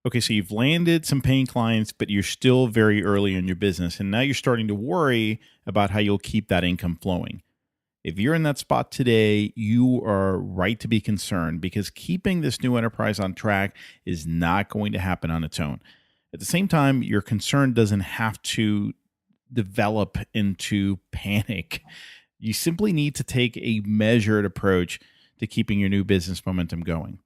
Okay, so you've landed some paying clients, but you're still very early in your business. And now you're starting to worry about how you'll keep that income flowing. If you're in that spot today, you are right to be concerned because keeping this new enterprise on track is not going to happen on its own. At the same time, your concern doesn't have to develop into panic. You simply need to take a measured approach to keeping your new business momentum going.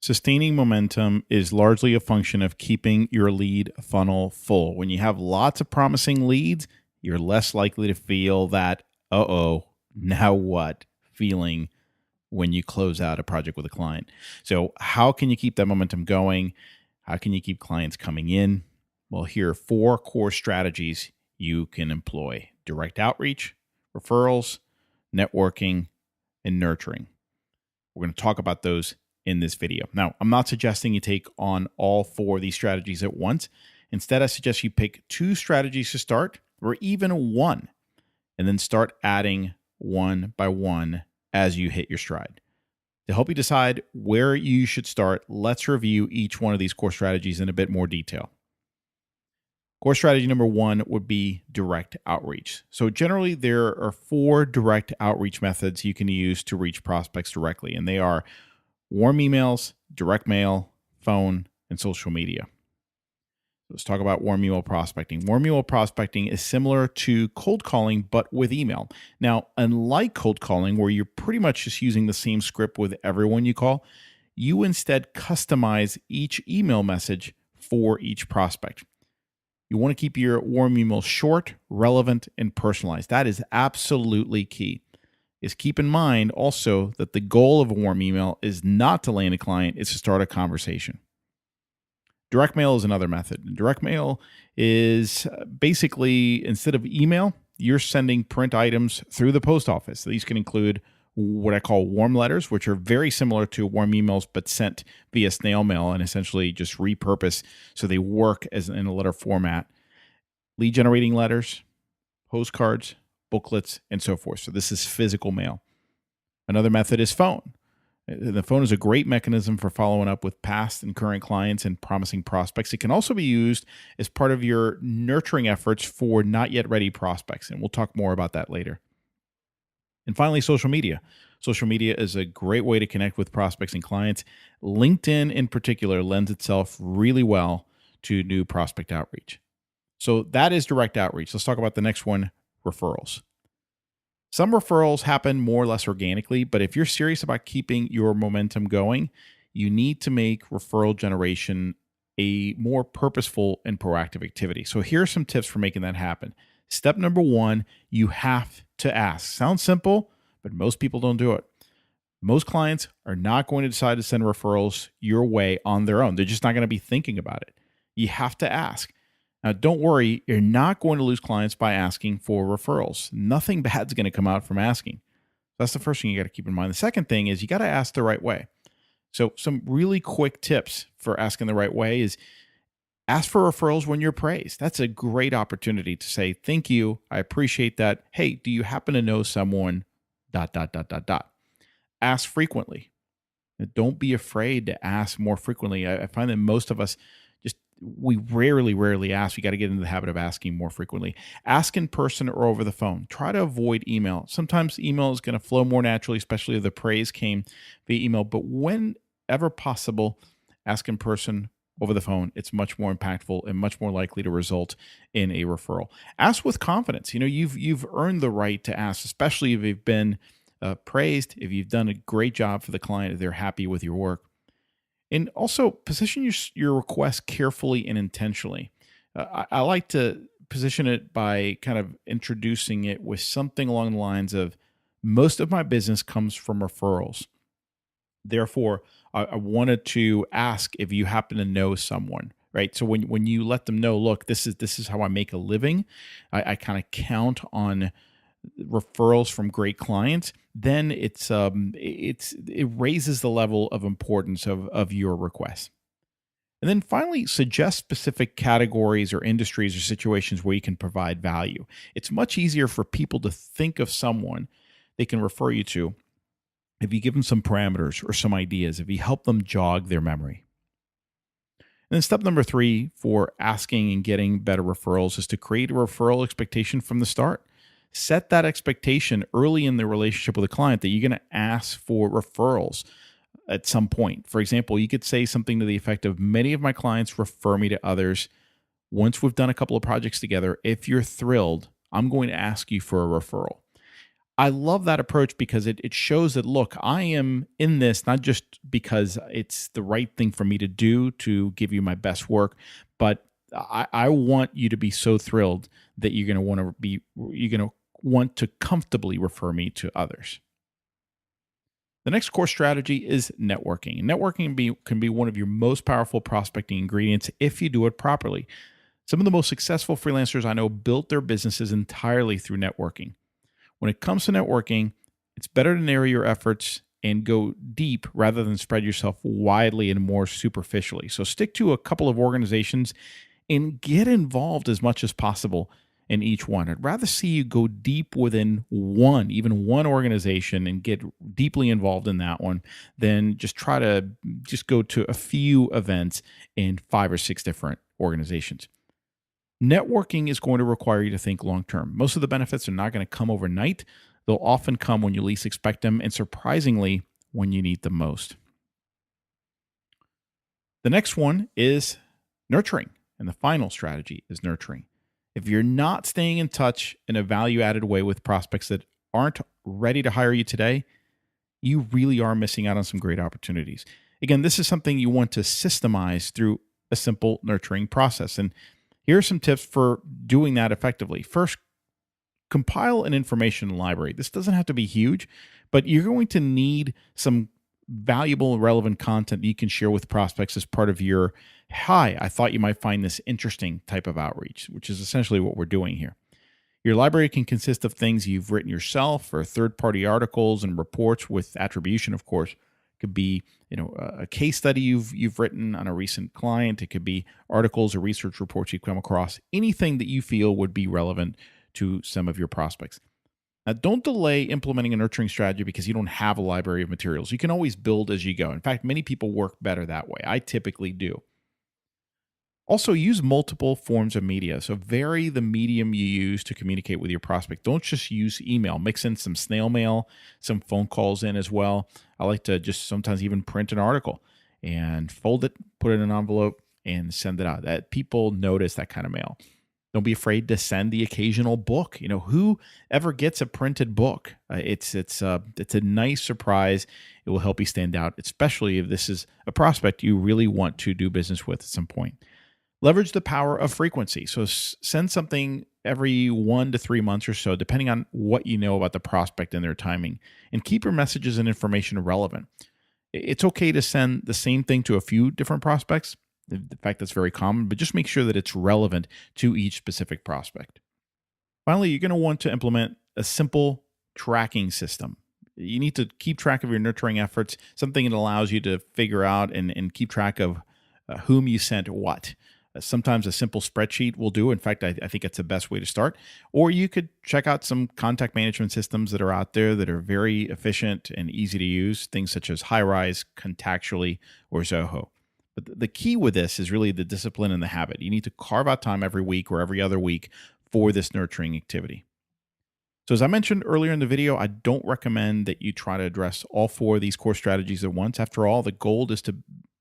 Sustaining momentum is largely a function of keeping your lead funnel full. When you have lots of promising leads, you're less likely to feel that, now what feeling when you close out a project with a client. So, how can you keep that momentum going? How can you keep clients coming in? Well, here are 4 core strategies you can employ: direct outreach, referrals, networking, and nurturing. We're going to talk about those in this video. Now, I'm not suggesting you take on all 4 of these strategies at once. Instead, I suggest you pick 2 strategies to start, or even 1, and then start adding one by one as you hit your stride. To help you decide where you should start, let's review each one of these core strategies in a bit more detail. Core strategy number 1 would be direct outreach. So generally, there are 4 direct outreach methods you can use to reach prospects directly, and they are warm emails, direct mail, phone, and social media. Let's talk about warm email prospecting. Warm email prospecting is similar to cold calling, but with email. Now, unlike cold calling, where you're pretty much just using the same script with everyone you call, you instead customize each email message for each prospect. You want to keep your warm email short, relevant, and personalized. That is absolutely key. Is keep in mind also that the goal of a warm email is not to land a client, it's to start a conversation. Direct mail is another method. Direct mail is basically, instead of email, you're sending print items through the post office. These can include what I call warm letters, which are very similar to warm emails, but sent via snail mail and essentially just repurposed so they work as in a letter format. Lead generating letters, postcards, booklets, and so forth. So this is physical mail. Another method is phone. The phone is a great mechanism for following up with past and current clients and promising prospects. It can also be used as part of your nurturing efforts for not yet ready prospects, and we'll talk more about that later. And finally, social media. Social media is a great way to connect with prospects and clients. LinkedIn in particular lends itself really well to new prospect outreach. So that is direct outreach. Let's talk about the next one, referrals. Some referrals happen more or less organically, but if you're serious about keeping your momentum going, you need to make referral generation a more purposeful and proactive activity. So here are some tips for making that happen. Step number 1, you have to ask. Sounds simple, but most people don't do it. Most clients are not going to decide to send referrals your way on their own. They're just not going to be thinking about it. You have to ask. Now, don't worry, you're not going to lose clients by asking for referrals. Nothing bad's going to come out from asking. That's the first thing you got to keep in mind. The second thing is you got to ask the right way. So some really quick tips for asking the right way is ask for referrals when you're praised. That's a great opportunity to say, thank you, I appreciate that. Hey, do you happen to know someone, ... Ask frequently. Don't be afraid to ask more frequently. I find that most of us we rarely ask. We got to get into the habit of asking more frequently. Ask in person or over the phone. Try to avoid email. Sometimes email is going to flow more naturally, especially if the praise came via email. But whenever possible, ask in person, over the phone. It's much more impactful and much more likely to result in a referral. Ask with confidence. You've earned the right to ask, especially if you've been praised, if you've done a great job for the client, if they're happy with your work. And also position your request carefully and intentionally. I like to position it by kind of introducing it with something along the lines of, most of my business comes from referrals. Therefore, I wanted to ask if you happen to know someone, right? So when you let them know, look, this is how I make a living, I kind of count on referrals from great clients, then it raises the level of importance of your request. And then finally, suggest specific categories or industries or situations where you can provide value. It's much easier for people to think of someone they can refer you to if you give them some parameters or some ideas, if you help them jog their memory. And then step number 3 for asking and getting better referrals is to create a referral expectation from the start. Set that expectation early in the relationship with a client that you're going to ask for referrals at some point. For example, you could say something to the effect of, many of my clients refer me to others. Once we've done a couple of projects together, if you're thrilled, I'm going to ask you for a referral. I love that approach because it shows that, look, I am in this not just because it's the right thing for me to do to give you my best work, but I want you to be so thrilled that you're going to want to comfortably refer me to others. The next core strategy is networking. And networking can be one of your most powerful prospecting ingredients if you do it properly. Some of the most successful freelancers I know built their businesses entirely through networking. When it comes to networking, it's better to narrow your efforts and go deep rather than spread yourself widely and more superficially. So stick to a couple of organizations and get involved as much as possible in each one. I'd rather see you go deep within even one organization and get deeply involved in that one than just try to just go to a few events in 5 or 6 different organizations. Networking is going to require you to think long term. Most of the benefits are not going to come overnight. They'll often come when you least expect them, and surprisingly, when you need them most. The next one is nurturing, and the final strategy is nurturing. If you're not staying in touch in a value-added way with prospects that aren't ready to hire you today, you really are missing out on some great opportunities. Again, this is something you want to systemize through a simple nurturing process. And here are some tips for doing that effectively. First, compile an information library. This doesn't have to be huge, but you're going to need some valuable and relevant content that you can share with prospects as part of your, hi, I thought you might find this interesting type of outreach, which is essentially what we're doing here. Your library can consist of things you've written yourself or third-party articles and reports with attribution, of course. It could be, a case study you've written on a recent client. It could be articles or research reports you've come across. Anything that you feel would be relevant to some of your prospects. Now, don't delay implementing a nurturing strategy because you don't have a library of materials. You can always build as you go. In fact, many people work better that way. I typically do. Also, use multiple forms of media. So vary the medium you use to communicate with your prospect. Don't just use email. Mix in some snail mail, some phone calls in as well. I like to just sometimes even print an article and fold it, put it in an envelope, and send it out. That people notice that kind of mail. Don't be afraid to send the occasional book. Who ever gets a printed book? It's a nice surprise. It will help you stand out, especially if this is a prospect you really want to do business with at some point. Leverage the power of frequency. So send something every 1 to 3 months or so, depending on what you know about the prospect and their timing. And keep your messages and information relevant. It's okay to send the same thing to a few different prospects. In fact, that's very common, but just make sure that it's relevant to each specific prospect. Finally, you're going to want to implement a simple tracking system. You need to keep track of your nurturing efforts, something that allows you to figure out and keep track of whom you sent what. Sometimes a simple spreadsheet will do. In fact, I think it's the best way to start. Or you could check out some contact management systems that are out there that are very efficient and easy to use, things such as Highrise, Contactually, or Zoho. But the key with this is really the discipline and the habit. You need to carve out time every week or every other week for this nurturing activity. So as I mentioned earlier in the video, I don't recommend that you try to address all 4 of these core strategies at once. After all, the goal is to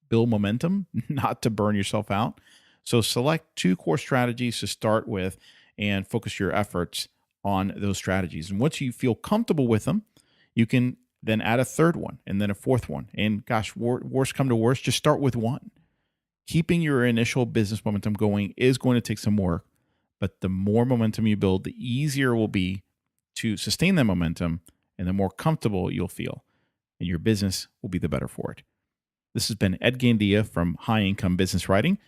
build momentum, not to burn yourself out. So select 2 core strategies to start with and focus your efforts on those strategies. And once you feel comfortable with them, you can then add a 3rd one and then a 4th one. And gosh, worst come to worst, just start with 1. Keeping your initial business momentum going is going to take some work, but the more momentum you build, the easier it will be to sustain that momentum and the more comfortable you'll feel. And your business will be the better for it. This has been Ed Gandia from High Income Business Writing.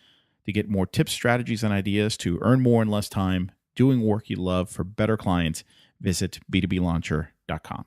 To get more tips, strategies, and ideas to earn more in less time, doing work you love for better clients, visit b2blauncher.com.